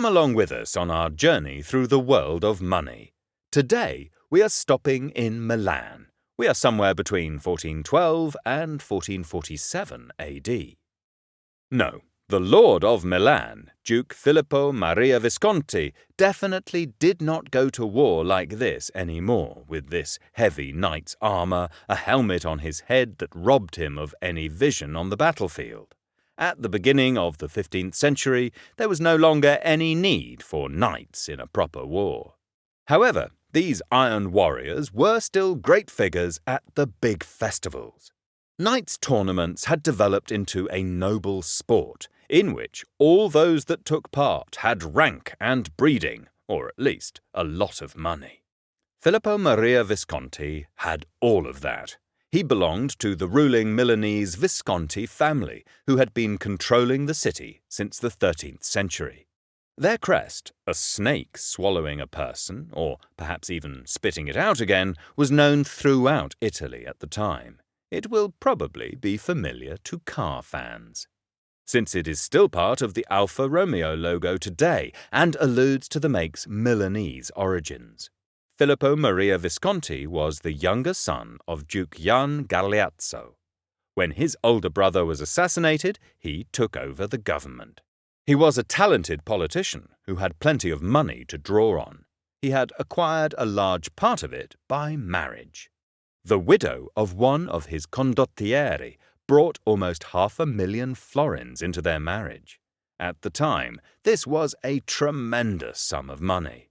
Come along with us on our journey through the world of money. Today, we are stopping in Milan. We are somewhere between 1412 and 1447 AD. No, the Lord of Milan, Duke Filippo Maria Visconti, definitely did not go to war like this anymore, with this heavy knight's armor, a helmet on his head that robbed him of any vision on the battlefield. At the beginning of the 15th century, there was no longer any need for knights in a proper war. However, these iron warriors were still great figures at the big festivals. Knights' tournaments had developed into a noble sport, in which all those that took part had rank and breeding, or at least a lot of money. Filippo Maria Visconti had all of that. He belonged to the ruling Milanese Visconti family, who had been controlling the city since the 13th century. Their crest, a snake swallowing a person, or perhaps even spitting it out again, was known throughout Italy at the time. It will probably be familiar to car fans, since it is still part of the Alfa Romeo logo today and alludes to the make's Milanese origins. Filippo Maria Visconti was the younger son of Duke Jan Galeazzo. When his older brother was assassinated, he took over the government. He was a talented politician who had plenty of money to draw on. He had acquired a large part of it by marriage. The widow of one of his condottieri brought almost 500,000 florins into their marriage. At the time, this was a tremendous sum of money.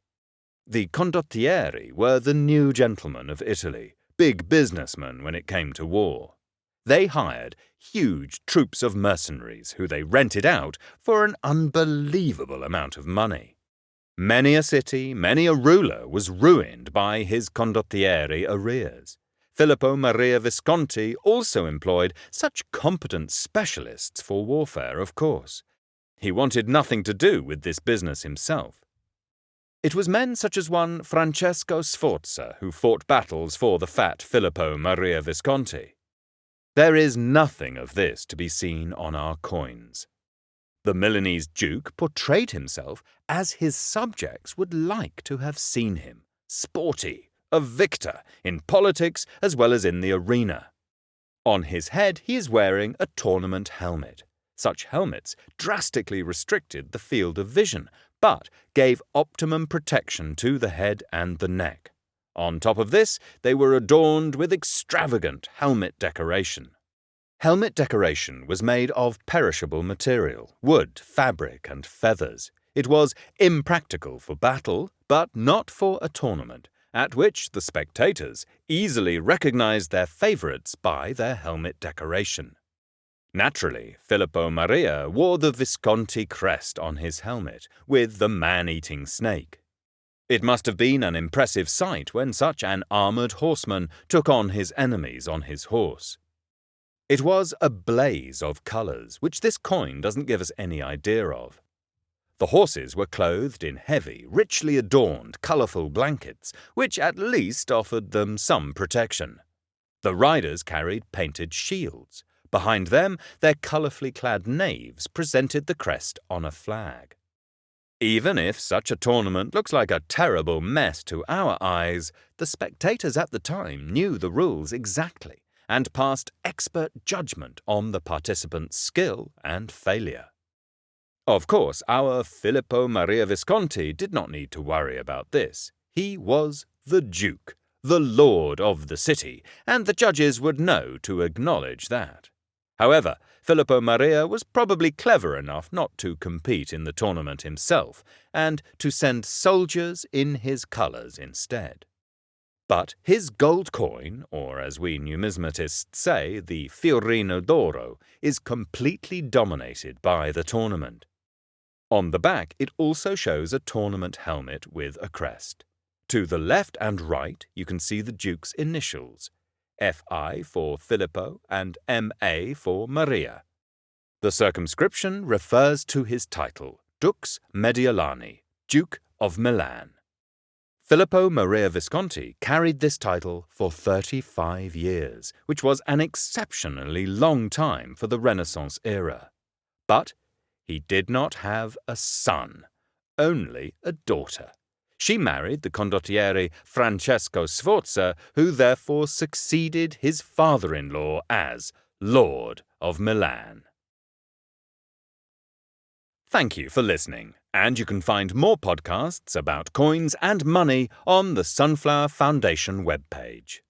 The condottieri were the new gentlemen of Italy, big businessmen when it came to war. They hired huge troops of mercenaries who they rented out for an unbelievable amount of money. Many a city, many a ruler was ruined by his condottieri arrears. Filippo Maria Visconti also employed such competent specialists for warfare, of course. He wanted nothing to do with this business himself. It was men such as one Francesco Sforza who fought battles for the fat Filippo Maria Visconti. There is nothing of this to be seen on our coins. The Milanese duke portrayed himself as his subjects would like to have seen him, sporty, a victor in politics as well as in the arena. On his head he is wearing a tournament helmet. Such helmets drastically restricted the field of vision, but gave optimum protection to the head and the neck. On top of this, they were adorned with extravagant helmet decoration. Helmet decoration was made of perishable material, wood, fabric, and feathers. It was impractical for battle, but not for a tournament, at which the spectators easily recognized their favorites by their helmet decoration. Naturally, Filippo Maria wore the Visconti crest on his helmet, with the man-eating snake. It must have been an impressive sight when such an armoured horseman took on his enemies on his horse. It was a blaze of colours, which this coin doesn't give us any idea of. The horses were clothed in heavy, richly adorned, colourful blankets, which at least offered them some protection. The riders carried painted shields. Behind them, their colourfully clad knaves presented the crest on a flag. Even if such a tournament looks like a terrible mess to our eyes, the spectators at the time knew the rules exactly and passed expert judgment on the participants' skill and failure. Of course, our Filippo Maria Visconti did not need to worry about this. He was the Duke, the Lord of the city, and the judges would know to acknowledge that. However, Filippo Maria was probably clever enough not to compete in the tournament himself, and to send soldiers in his colours instead. But his gold coin, or as we numismatists say, the fiorino d'oro, is completely dominated by the tournament. On the back, it also shows a tournament helmet with a crest. To the left and right, you can see the Duke's initials, F.I. for Filippo and M.A. for Maria. The circumscription refers to his title, Dux Mediolani, Duke of Milan. Filippo Maria Visconti carried this title for 35 years, which was an exceptionally long time for the Renaissance era. But he did not have a son. only a daughter. She married the condottiere Francesco Sforza, who therefore succeeded his father-in-law as Lord of Milan. Thank you for listening, and you can find more podcasts about coins and money on the Sunflower Foundation webpage.